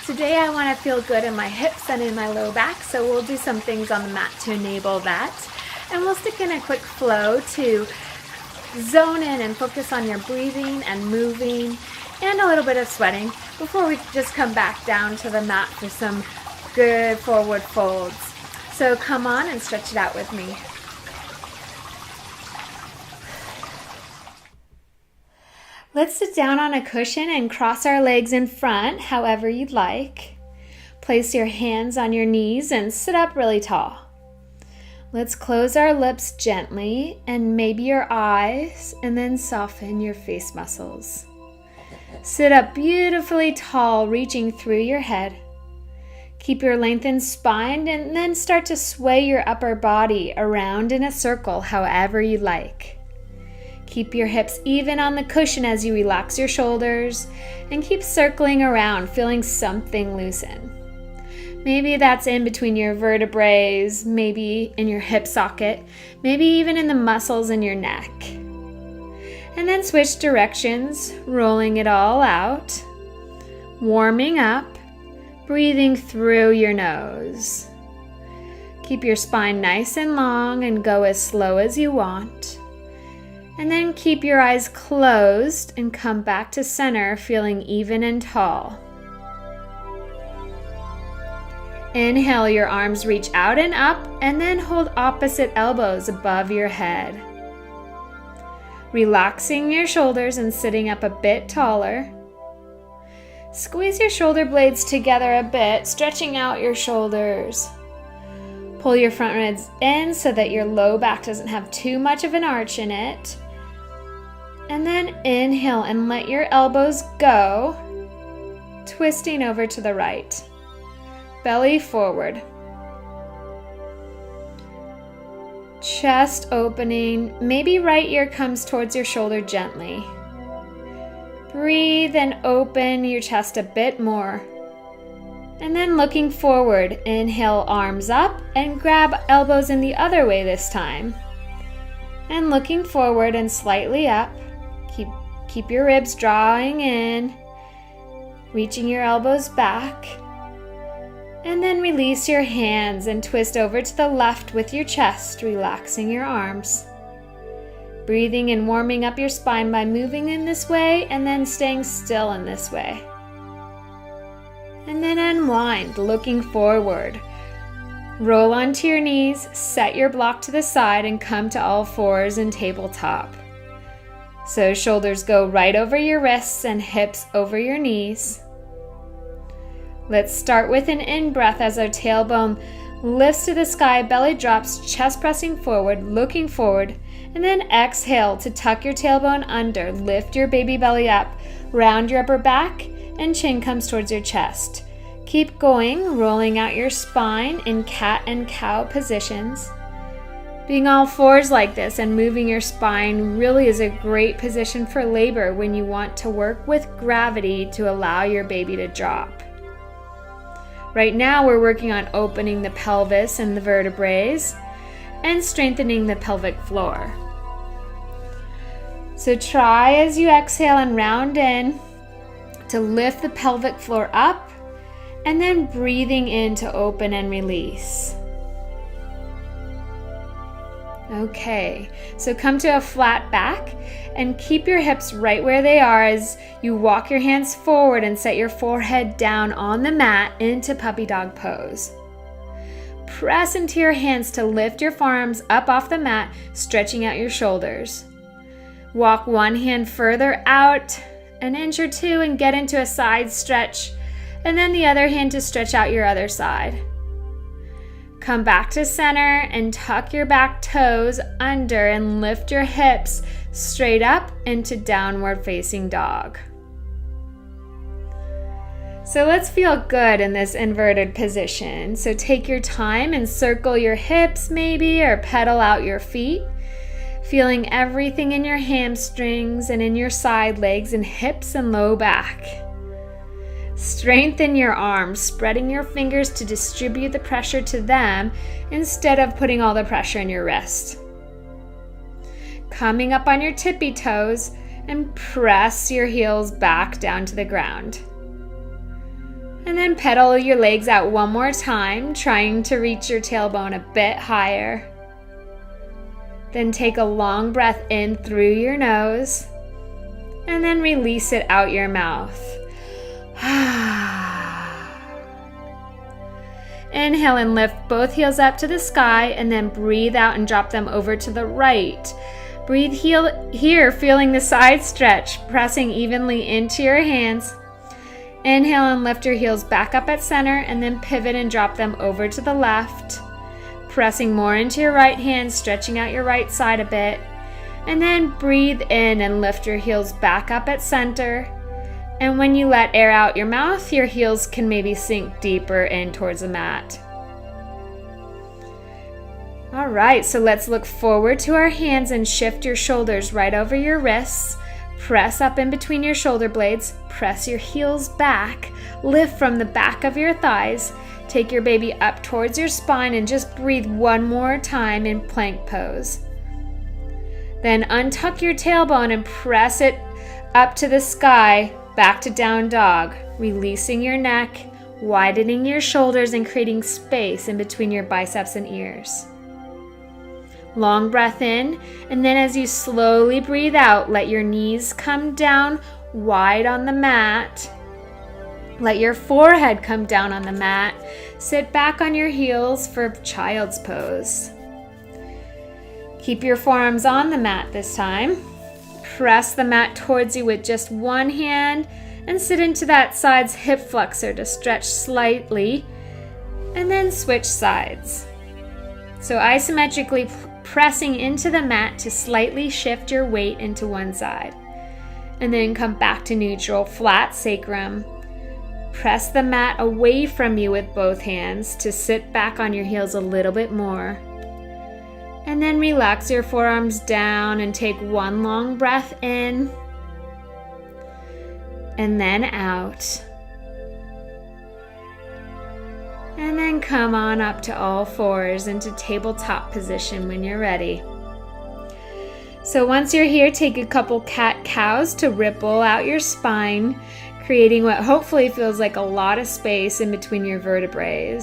Today I want to feel good in my hips and in my low back, so we'll do some things on the mat to enable that. And we'll stick in a quick flow to zone in and focus on your breathing and moving and a little bit of sweating before we just come back down to the mat for some good forward folds. So come on and stretch it out with me. Let's sit down on a cushion and cross our legs in front, however you'd like. Place your hands on your knees and sit up really tall. Let's close our lips gently and maybe your eyes, and then soften your face muscles. Sit up beautifully tall, reaching through your head. Keep your lengthened spine and then start to sway your upper body around in a circle, however you like. Keep your hips even on the cushion as you relax your shoulders and keep circling around, feeling something loosen. Maybe that's in between your vertebrae, maybe in your hip socket, maybe even in the muscles in your neck. And then switch directions, rolling it all out, warming up, breathing through your nose. Keep your spine nice and long and go as slow as you want. And then keep your eyes closed and come back to center, feeling even and tall. Inhale, your arms reach out and up, and then hold opposite elbows above your head. Relaxing your shoulders and sitting up a bit taller. Squeeze your shoulder blades together a bit, stretching out your shoulders. Pull your front ribs in so that your low back doesn't have too much of an arch in it. And then inhale and let your elbows go, twisting over to the right. Belly forward. Chest opening, maybe right ear comes towards your shoulder gently. Breathe and open your chest a bit more. And then looking forward, inhale, arms up and grab elbows in the other way this time. And looking forward and slightly up. Keep your ribs drawing in, reaching your elbows back. And then release your hands and twist over to the left with your chest, relaxing your arms. Breathing and warming up your spine by moving in this way and then staying still in this way. And then unwind, looking forward. Roll onto your knees, set your block to the side and come to all fours in tabletop. So shoulders go right over your wrists and hips over your knees. Let's start with an in-breath as our tailbone lifts to the sky, belly drops, chest pressing forward, looking forward, and then exhale to tuck your tailbone under, lift your baby belly up, round your upper back, and chin comes towards your chest. Keep going, rolling out your spine in cat and cow positions. Being all fours like this and moving your spine really is a great position for labor when you want to work with gravity to allow your baby to drop. Right now we're working on opening the pelvis and the vertebrae and strengthening the pelvic floor. So try as you exhale and round in to lift the pelvic floor up and then breathing in to open and release. Okay, so come to a flat back and keep your hips right where they are as you walk your hands forward and set your forehead down on the mat into puppy dog pose. Press into your hands to lift your forearms up off the mat, stretching out your shoulders. Walk one hand further out, an inch or two, and get into a side stretch, and then the other hand to stretch out your other side. Come back to center and tuck your back toes under and lift your hips straight up into downward facing dog. So let's feel good in this inverted position. So take your time and circle your hips maybe, or pedal out your feet, feeling everything in your hamstrings and in your side legs and hips and low back. Strengthen your arms, spreading your fingers to distribute the pressure to them instead of putting all the pressure in your wrist. Coming up on your tippy toes and press your heels back down to the ground. And then pedal your legs out one more time, trying to reach your tailbone a bit higher. Then take a long breath in through your nose, and then release it out your mouth. Inhale and lift both heels up to the sky, and then breathe out and drop them over to the right. Breathe here, feeling the side stretch, pressing evenly into your hands. Inhale and lift your heels back up at center, and then pivot and drop them over to the left. Pressing more into your right hand, stretching out your right side a bit. And then breathe in and lift your heels back up at center. And when you let air out your mouth, your heels can maybe sink deeper in towards the mat. All right, so let's look forward to our hands and shift your shoulders right over your wrists. Press up in between your shoulder blades. Press your heels back. Lift from the back of your thighs. Take your baby up towards your spine and just breathe one more time in plank pose. Then untuck your tailbone and press it up to the sky, back to down dog, releasing your neck, widening your shoulders and creating space in between your biceps and ears. Long breath in, and then as you slowly breathe out, let your knees come down wide on the mat. Let your forehead come down on the mat. Sit back on your heels for child's pose. Keep your forearms on the mat this time. Press the mat towards you with just one hand and sit into that side's hip flexor to stretch slightly, and then switch sides. So isometrically pressing into the mat to slightly shift your weight into one side. And then come back to neutral, flat sacrum. Press the mat away from you with both hands to sit back on your heels a little bit more. And then relax your forearms down and take one long breath in and then out. And then come on up to all fours into tabletop position when you're ready. So once you're here, take a couple cat-cows to ripple out your spine, creating what hopefully feels like a lot of space in between your vertebrae.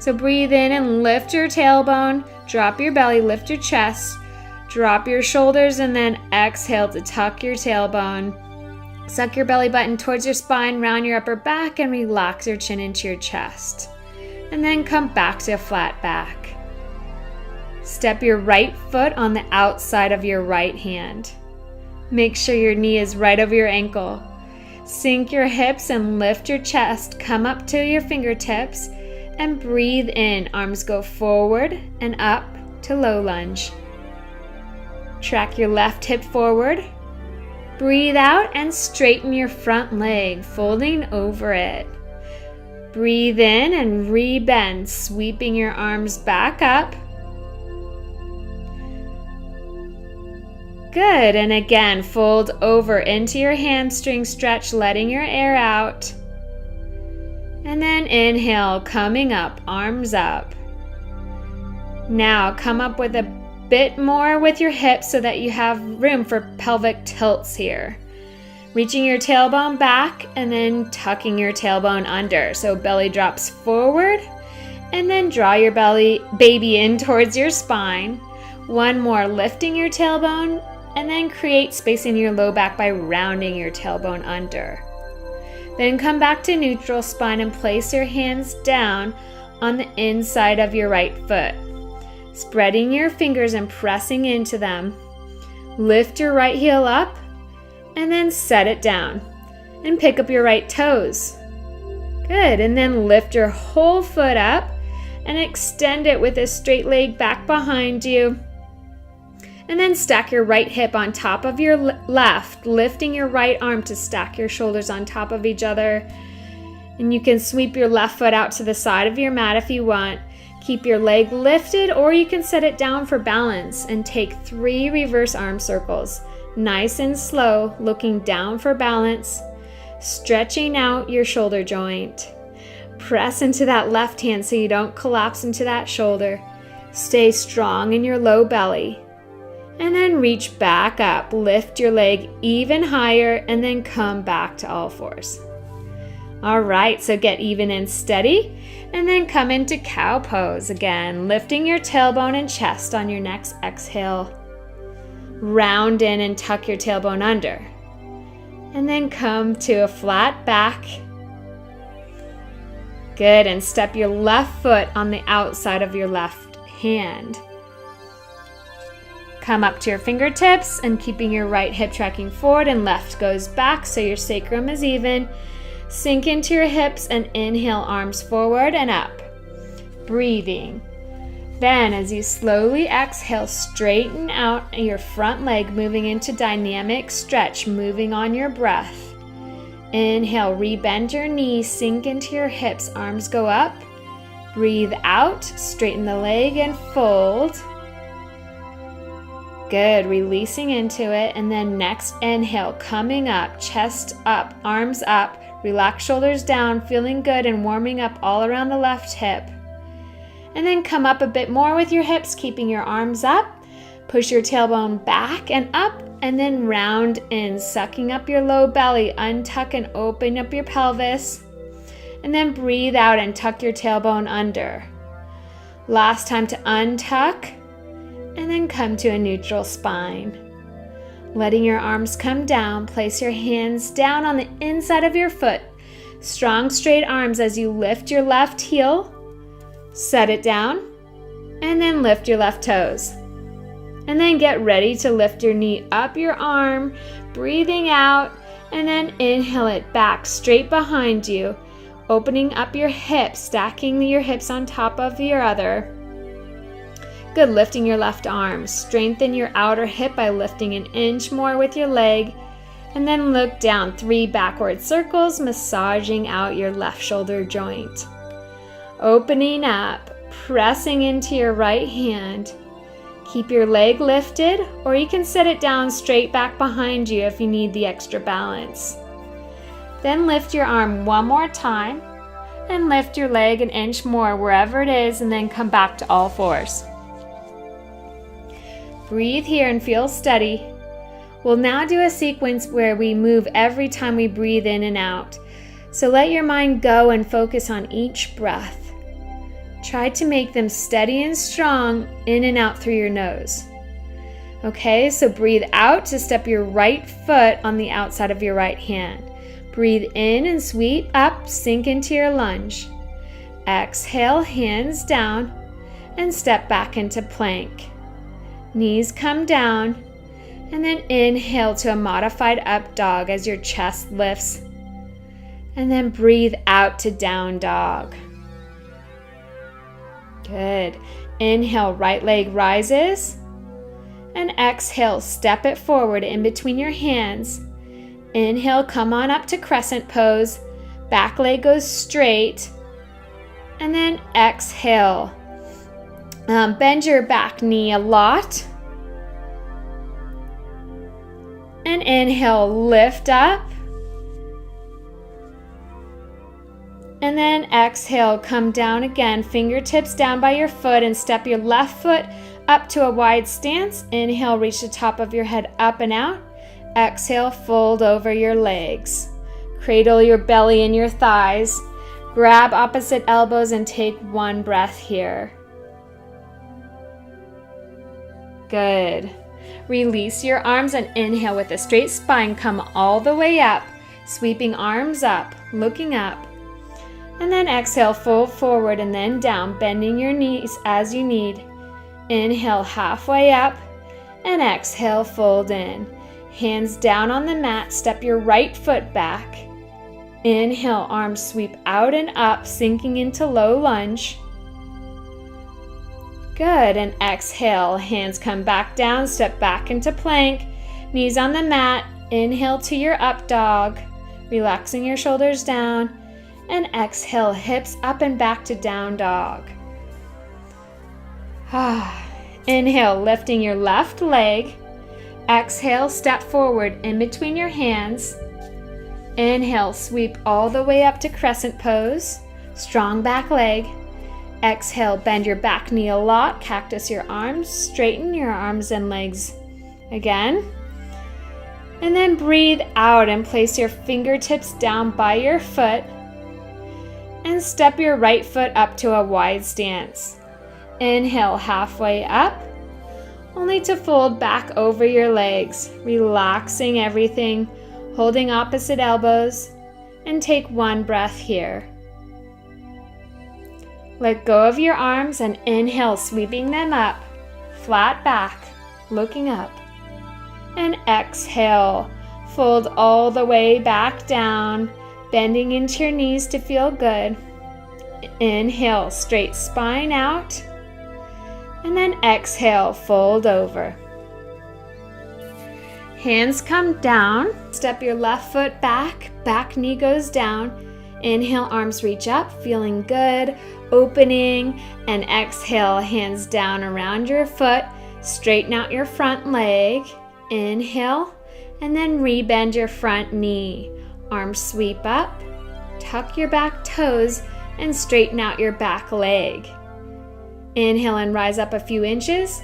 So breathe in and lift your tailbone, drop your belly, lift your chest, drop your shoulders, and then exhale to tuck your tailbone. Suck your belly button towards your spine, round your upper back, and relax your chin into your chest. And then come back to a flat back. Step your right foot on the outside of your right hand. Make sure your knee is right over your ankle. Sink your hips and lift your chest. Come up to your fingertips and breathe in. Arms go forward and up to low lunge. Track your left hip forward. Breathe out and straighten your front leg, folding over it. Breathe in and rebend, sweeping your arms back up. Good, and again, fold over into your hamstring stretch, letting your air out. And then inhale, coming up, arms up. Now come up with a bit more with your hips so that you have room for pelvic tilts here. Reaching your tailbone back and then tucking your tailbone under. So belly drops forward and then draw your baby in towards your spine. One more, lifting your tailbone and then create space in your low back by rounding your tailbone under. Then come back to neutral spine and place your hands down on the inside of your right foot. Spreading your fingers and pressing into them. Lift your right heel up and then set it down. And pick up your right toes. Good, and then lift your whole foot up and extend it with a straight leg back behind you. And then stack your right hip on top of your left, lifting your right arm to stack your shoulders on top of each other. And you can sweep your left foot out to the side of your mat if you want. Keep your leg lifted, or you can set it down for balance and take 3 reverse arm circles. Nice and slow, looking down for balance, stretching out your shoulder joint. Press into that left hand so you don't collapse into that shoulder. Stay strong in your low belly. And then reach back up, lift your leg even higher, and then come back to all fours. All right, so get even and steady, and then come into cow pose again, lifting your tailbone and chest on your next exhale. Round in and tuck your tailbone under. And then come to a flat back. Good, and step your left foot on the outside of your left hand. Come up to your fingertips and keeping your right hip tracking forward and left goes back so your sacrum is even. Sink into your hips and inhale, arms forward and up. Breathing. Then as you slowly exhale, straighten out your front leg, moving into dynamic stretch, moving on your breath. Inhale, rebend your knees, sink into your hips, arms go up. Breathe out, straighten the leg and fold. Good, releasing into it. And then next inhale, coming up, chest up, arms up, relax shoulders down, feeling good and warming up all around the left hip. And then come up a bit more with your hips, keeping your arms up. Push your tailbone back and up, and then round in, sucking up your low belly. Untuck and open up your pelvis. And then breathe out and tuck your tailbone under. Last time to untuck, and then come to a neutral spine. Letting your arms come down, place your hands down on the inside of your foot. Strong straight arms as you lift your left heel. Set it down, and then lift your left toes. And then get ready to lift your knee up your arm, breathing out, and then inhale it back straight behind you, opening up your hips, stacking your hips on top of your other. Good, lifting your left arm. Strengthen your outer hip by lifting an inch more with your leg, and then look down 3 backward circles, massaging out your left shoulder joint. Opening up, pressing into your right hand. Keep your leg lifted, or you can set it down straight back behind you if you need the extra balance. Then lift your arm one more time, and lift your leg an inch more wherever it is, and then come back to all fours. Breathe here and feel steady. We'll now do a sequence where we move every time we breathe in and out. So let your mind go and focus on each breath. Try to make them steady and strong in and out through your nose. Okay, so breathe out to step your right foot on the outside of your right hand. Breathe in and sweep up, sink into your lunge. Exhale, hands down, and step back into plank. Knees come down, and then inhale to a modified up dog as your chest lifts. And then breathe out to down dog. Good. Inhale, right leg rises. And exhale, step it forward in between your hands. Inhale, come on up to crescent pose. Back leg goes straight. And then exhale. Bend your back knee a lot. And inhale, lift up. And then exhale, come down again, fingertips down by your foot, and step your left foot up to a wide stance. Inhale, reach the top of your head up and out. Exhale, fold over your legs. Cradle your belly in your thighs. Grab opposite elbows and take one breath here. Good. Release your arms and inhale with a straight spine. Come all the way up, sweeping arms up, looking up. And then exhale, fold forward and then down, bending your knees as you need. Inhale, halfway up, and exhale, fold in. Hands down on the mat, step your right foot back. Inhale, arms sweep out and up, sinking into low lunge. Good, and exhale, hands come back down, step back into plank. Knees on the mat, inhale to your up dog, relaxing your shoulders down. And exhale, hips up and back to down dog. Inhale, lifting your left leg. Exhale, step forward in between your hands. Inhale, sweep all the way up to crescent pose. Strong back leg. Exhale, bend your back knee a lot. Cactus your arms. Straighten your arms and legs again. And then breathe out and place your fingertips down by your foot. And step your right foot up to a wide stance. Inhale halfway up, only to fold back over your legs, relaxing everything, holding opposite elbows, and take one breath here. Let go of your arms and inhale, sweeping them up, flat back, looking up. And exhale, fold all the way back down, bending into your knees to feel good. Inhale, straight spine out. And then exhale, fold over. Hands come down. Step your left foot back. Back knee goes down. Inhale, arms reach up, feeling good, opening. And exhale, hands down around your foot. Straighten out your front leg. Inhale, and then rebend your front knee. Arms sweep up, tuck your back toes, and straighten out your back leg. Inhale and rise up a few inches.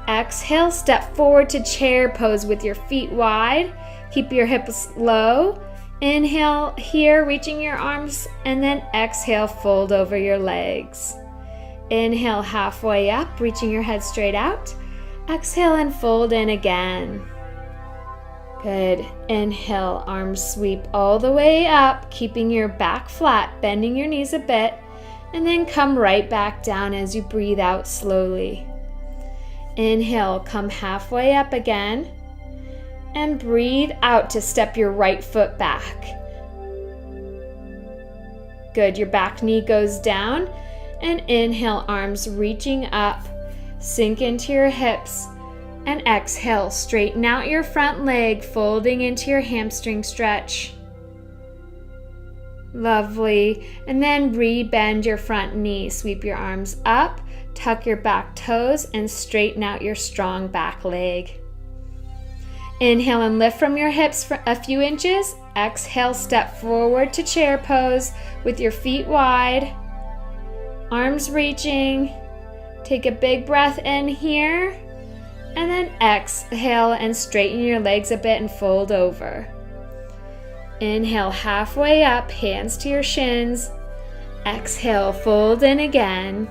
Exhale, step forward to chair pose with your feet wide. Keep your hips low. Inhale here, reaching your arms, and then exhale, fold over your legs. Inhale halfway up, reaching your head straight out. Exhale and fold in again. Good. Inhale, arms sweep all the way up, keeping your back flat, bending your knees a bit, and then come right back down as you breathe out slowly. Inhale, come halfway up again, and breathe out to step your right foot back. Good. Your back knee goes down, and inhale, arms reaching up, sink into your hips. And exhale, straighten out your front leg, folding into your hamstring stretch. Lovely. And then rebend your front knee. Sweep your arms up, tuck your back toes, and straighten out your strong back leg. Inhale and lift from your hips for a few inches. Exhale, step forward to chair pose with your feet wide. Arms reaching. Take a big breath in here. And then exhale and straighten your legs a bit and fold over. Inhale halfway up, hands to your shins. Exhale, fold in again.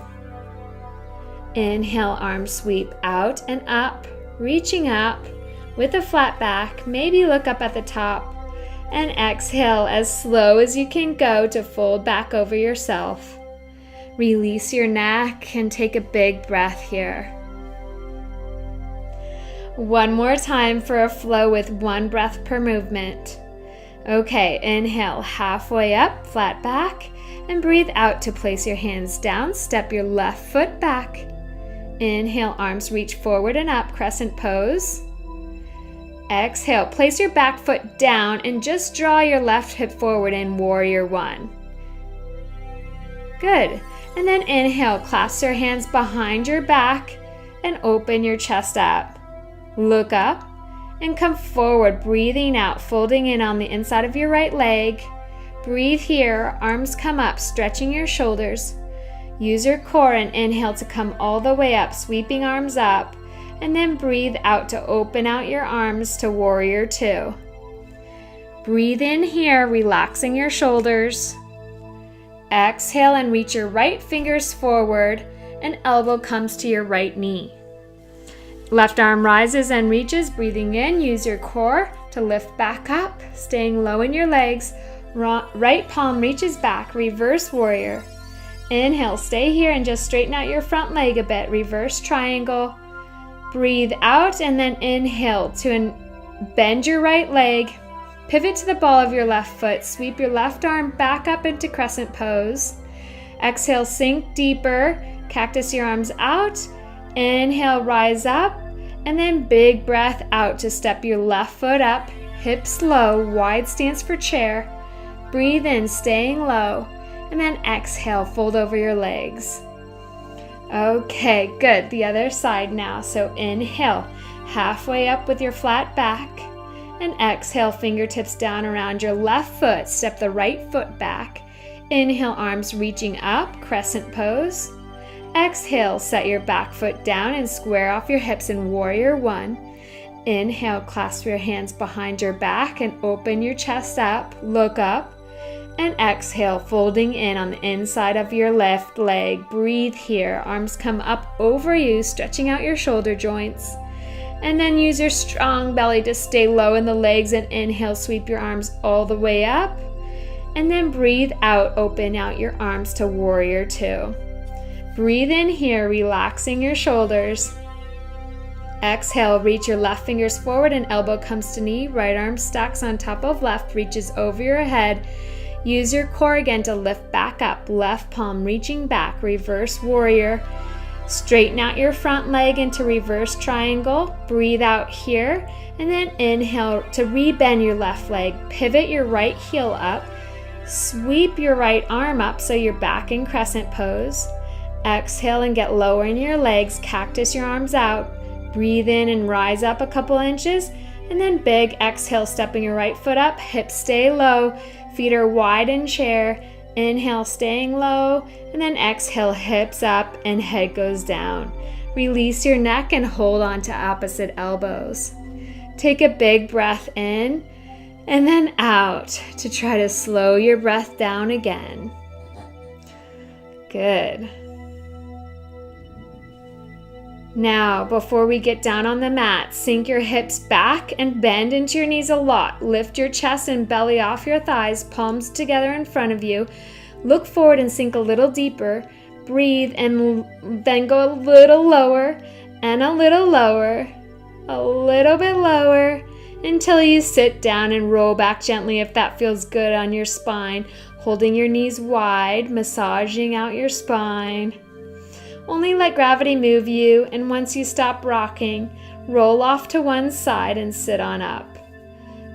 Inhale, arms sweep out and up, reaching up with a flat back. Maybe look up at the top. And exhale as slow as you can go to fold back over yourself. Release your neck and take a big breath here. One more time for a flow with one breath per movement. Okay, inhale halfway up, flat back, and breathe out to place your hands down. Step your left foot back. Inhale, arms reach forward and up, crescent pose. Exhale, place your back foot down and just draw your left hip forward in warrior one. Good. And then inhale, clasp your hands behind your back and open your chest up. Look up and come forward, breathing out, folding in on the inside of your right leg. Breathe here, arms come up, stretching your shoulders. Use your core and inhale to come all the way up, sweeping arms up, and then breathe out to open out your arms to warrior two. Breathe in here, relaxing your shoulders. Exhale and reach your right fingers forward and elbow comes to your right knee. Left arm rises and reaches, breathing in, use your core to lift back up, staying low in your legs. Right palm reaches back, reverse warrior. Inhale, stay here and just straighten out your front leg a bit, reverse triangle. Breathe out and then inhale to bend your right leg, pivot to the ball of your left foot, sweep your left arm back up into crescent pose. Exhale, sink deeper, cactus your arms out. Inhale, rise up, and then big breath out to step your left foot up, hips low, wide stance for chair. Breathe in, staying low, and then exhale, fold over your legs. Okay, good. The other side now. So inhale, halfway up with your flat back, and exhale, fingertips down around your left foot. Step the right foot back. Inhale, arms reaching up, crescent pose. Exhale, set your back foot down and square off your hips in warrior one. Inhale, clasp your hands behind your back and open your chest up, look up. And exhale, folding in on the inside of your left leg. Breathe here. Arms come up over you, stretching out your shoulder joints. And then use your strong belly to stay low in the legs and inhale, sweep your arms all the way up. And then breathe out, open out your arms to warrior two. Breathe in here, relaxing your shoulders. Exhale, reach your left fingers forward and elbow comes to knee. Right arm stacks on top of left, reaches over your head. Use your core again to lift back up. Left palm reaching back, reverse warrior. Straighten out your front leg into reverse triangle. Breathe out here. And then inhale to rebend your left leg. Pivot your right heel up. Sweep your right arm up so you're back in crescent pose. Exhale and get lower in your legs. Cactus your arms out. Breathe in and rise up a couple inches. And then big exhale, stepping your right foot up. Hips stay low. Feet are wide in chair. Inhale, staying low. And then exhale, hips up and head goes down. Release your neck and hold on to opposite elbows. Take a big breath in. And then out to try to slow your breath down again. Good. Now, before we get down on the mat, sink your hips back and bend into your knees a lot. Lift your chest and belly off your thighs, palms together in front of you. Look forward and sink a little deeper. Breathe and then go a little lower and a little lower, a little bit lower, until you sit down and roll back gently if that feels good on your spine, holding your knees wide, massaging out your spine. Only let gravity move you, and once you stop rocking, roll off to one side and sit on up.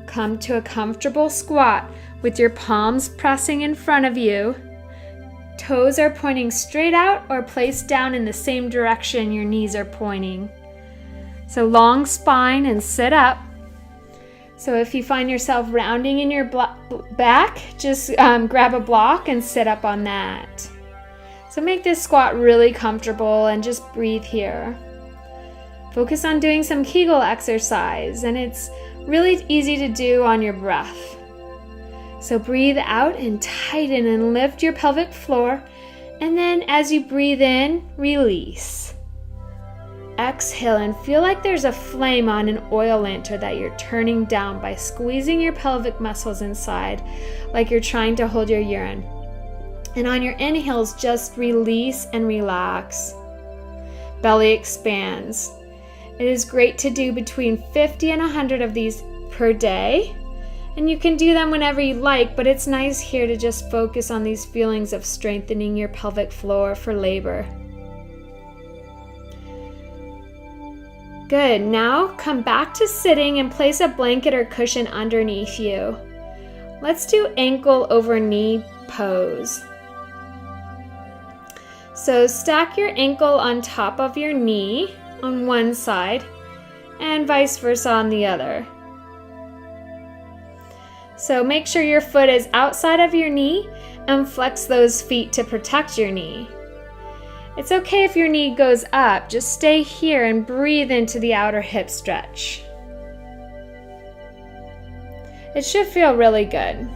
Come to a comfortable squat with your palms pressing in front of you. Toes are pointing straight out or placed down in the same direction your knees are pointing. So long spine and sit up. So if you find yourself rounding in your back, just grab a block and sit up on that. So make this squat really comfortable and just breathe here. Focus on doing some Kegel exercise, and it's really easy to do on your breath. So breathe out and tighten and lift your pelvic floor, and then as you breathe in, release. Exhale and feel like there's a flame on an oil lantern that you're turning down by squeezing your pelvic muscles inside, like you're trying to hold your urine. And on your inhales, just release and relax. Belly expands. It is great to do between 50 and 100 of these per day. And you can do them whenever you like, but it's nice here to just focus on these feelings of strengthening your pelvic floor for labor. Good. Now come back to sitting and place a blanket or cushion underneath you. Let's do ankle over knee pose. So stack your ankle on top of your knee on one side and vice versa on the other. So make sure your foot is outside of your knee and flex those feet to protect your knee. It's okay if your knee goes up, just stay here and breathe into the outer hip stretch. It should feel really good.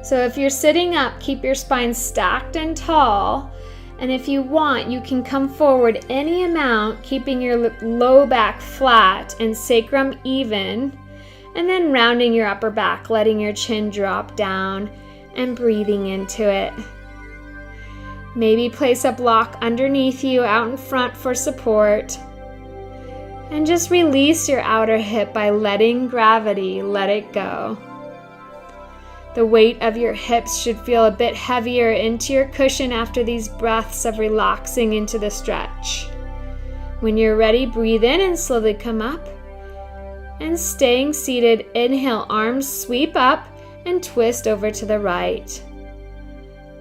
So if you're sitting up, keep your spine stacked and tall, and if you want, you can come forward any amount, keeping your low back flat and sacrum even, and then rounding your upper back, letting your chin drop down and breathing into it. Maybe place a block underneath you out in front for support. And just release your outer hip by letting gravity let it go. The weight of your hips should feel a bit heavier into your cushion after these breaths of relaxing into the stretch. When you're ready, breathe in and slowly come up. And staying seated, inhale, arms sweep up and twist over to the right.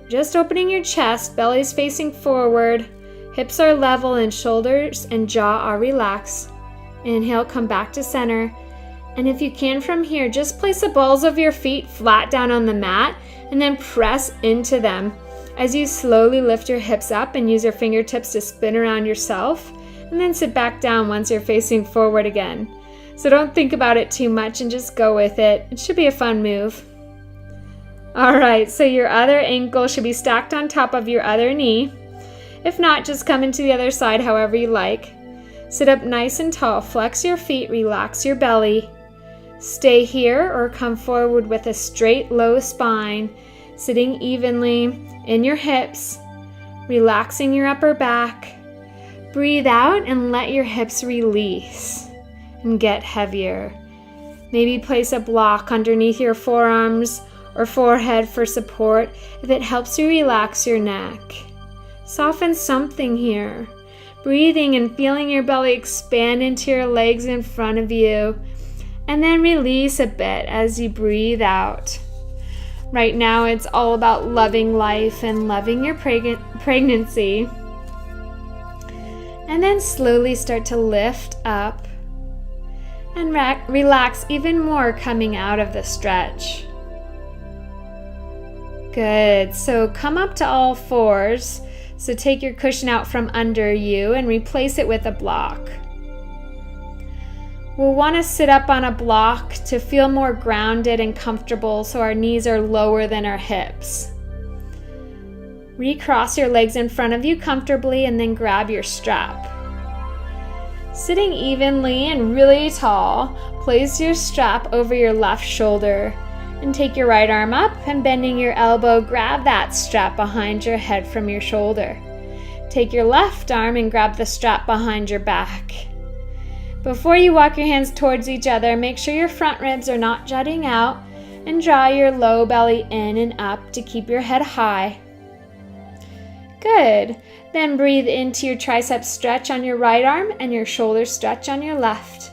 Just opening your chest, belly's facing forward, hips are level and shoulders and jaw are relaxed. Inhale, come back to center. And if you can from here, just place the balls of your feet flat down on the mat and then press into them as you slowly lift your hips up and use your fingertips to spin around yourself and then sit back down once you're facing forward again. So don't think about it too much and just go with it. It should be a fun move. All right, so your other ankle should be stacked on top of your other knee. If not, just come into the other side however you like. Sit up nice and tall, flex your feet, relax your belly. Stay here or come forward with a straight, low spine, sitting evenly in your hips, relaxing your upper back. Breathe out and let your hips release and get heavier. Maybe place a block underneath your forearms or forehead for support if it helps you relax your neck. Soften something here. Breathing and feeling your belly expand into your legs in front of you. And then release a bit as you breathe out. Right now it's all about loving life and loving your pregnancy. And then slowly start to lift up and relax even more coming out of the stretch. Good. So come up to all fours. So take your cushion out from under you and replace it with a block. We'll want to sit up on a block to feel more grounded and comfortable so our knees are lower than our hips. Recross your legs in front of you comfortably and then grab your strap. Sitting evenly and really tall, place your strap over your left shoulder and take your right arm up and bending your elbow, grab that strap behind your head from your shoulder. Take your left arm and grab the strap behind your back. Before you walk your hands towards each other, make sure your front ribs are not jutting out and draw your low belly in and up to keep your head high. Good. Then breathe into your tricep stretch on your right arm and your shoulder stretch on your left.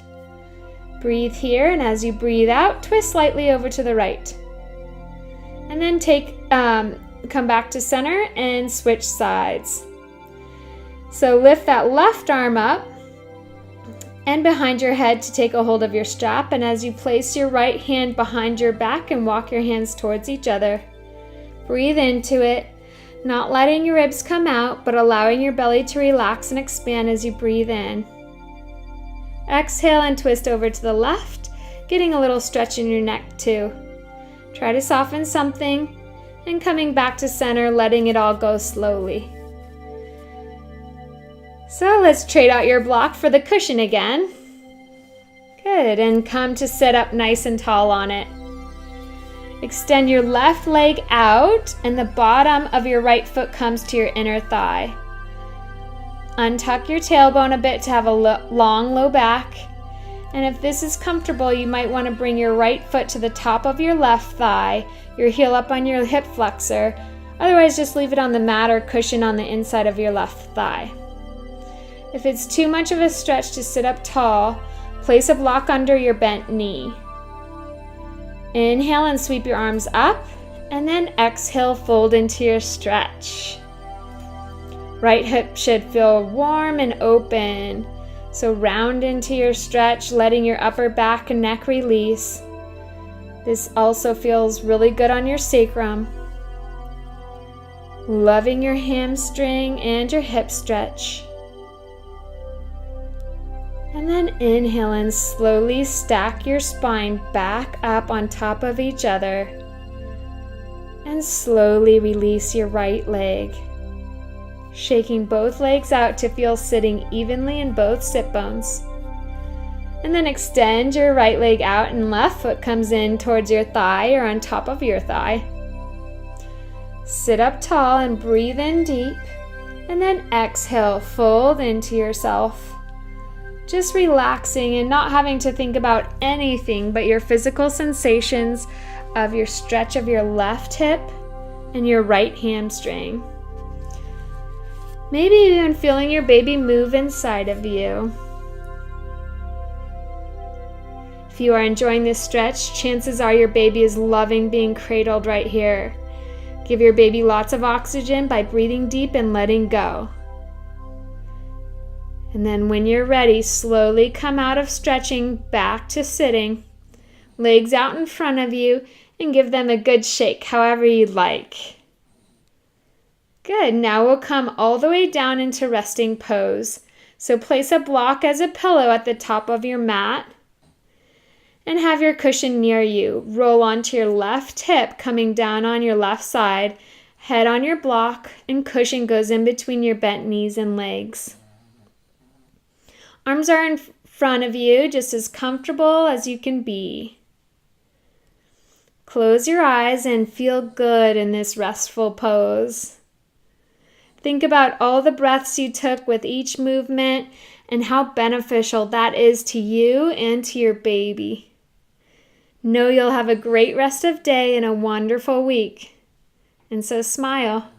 Breathe here, and as you breathe out, twist slightly over to the right. And then come back to center and switch sides. So lift that left arm up and behind your head to take a hold of your strap, and as you place your right hand behind your back and walk your hands towards each other. Breathe into it, not letting your ribs come out, but allowing your belly to relax and expand as you breathe in. Exhale and twist over to the left, getting a little stretch in your neck too. Try to soften something and coming back to center, letting it all go slowly. So let's trade out your block for the cushion again. Good, and come to sit up nice and tall on it. Extend your left leg out and the bottom of your right foot comes to your inner thigh. Untuck your tailbone a bit to have a long, low back. And if this is comfortable, you might want to bring your right foot to the top of your left thigh, your heel up on your hip flexor. Otherwise, just leave it on the mat or cushion on the inside of your left thigh. If it's too much of a stretch to sit up tall, place a block under your bent knee. Inhale and sweep your arms up, and then exhale, fold into your stretch. Right hip should feel warm and open. So round into your stretch, letting your upper back and neck release. This also feels really good on your sacrum. Loving your hamstring and your hip stretch. And then inhale and slowly stack your spine back up on top of each other. And slowly release your right leg. Shaking both legs out to feel sitting evenly in both sit bones. And then extend your right leg out and left foot comes in towards your thigh or on top of your thigh. Sit up tall and breathe in deep. And then exhale, fold into yourself. Just relaxing and not having to think about anything but your physical sensations of your stretch of your left hip and your right hamstring. Maybe even feeling your baby move inside of you. If you are enjoying this stretch, chances are your baby is loving being cradled right here. Give your baby lots of oxygen by breathing deep and letting go. And then when you're ready, slowly come out of stretching back to sitting. Legs out in front of you and give them a good shake, however you'd like. Good, now we'll come all the way down into resting pose. So place a block as a pillow at the top of your mat. And have your cushion near you. Roll onto your left hip, coming down on your left side. Head on your block, and cushion goes in between your bent knees and legs. Arms are in front of you, just as comfortable as you can be. Close your eyes and feel good in this restful pose. Think about all the breaths you took with each movement and how beneficial that is to you and to your baby. Know you'll have a great rest of day and a wonderful week. And so smile.